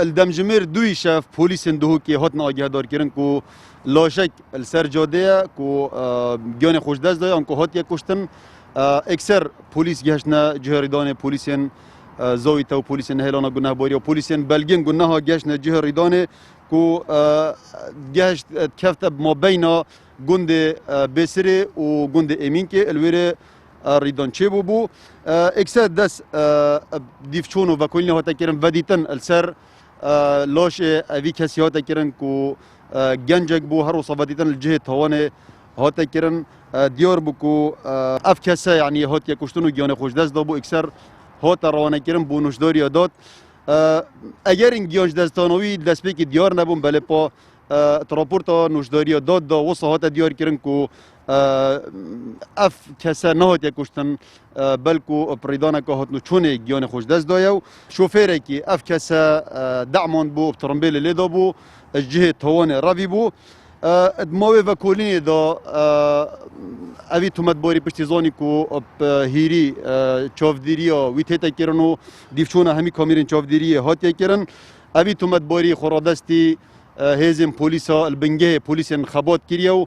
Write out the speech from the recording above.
الدمجمير دوی شاف پلیسین دهو که هات ناگه دار کردن کو لاشک السر جاده کو گیان خوش دست داد آنکو هات یک کشتن اکثر پلیس گشتن جهریدان پلیسین زویتا و پلیسین هلانا گناه باری و پلیسین بلگین گناه گشتن جهریدان کو گشت کفت ما بین گند بسری و گند امین که الویره ریدان چه بو اکثر دست دیفچون و کلی هات کردن ودیتن السر لاش اوی کسی هات کردن کو گنجک بو هر وصفه ودیتن الجهه توانه هات کردن دیار بو کو اف کسا یعنی هات یکشتن و گیان خوش دست داد بو اکثر هات روانه کردن بو نوشداری داد اگر این گیانش دستانوی دست به که دیار نبون بله پا تراپورتا نوشداری داد دا وصفه هات دیار کردن کو اف کسا نهات یکشتن بلکو پریدانه که هات نو چونه گیان خوش دست دایو شوفیره که اف کسا دعمان بو ترمبیل لیدا بو جهه توانه روی بو ماوی و کولینی دا اوی تومت باری پشتی زانی کو هیری چافدیری وی تیتا کرنو دیفچونه همی کامیرین چافدیری هاتی کرن اوی تومت باری خورادستی هیزم پولیسا البنگه پولیسین خبات کریو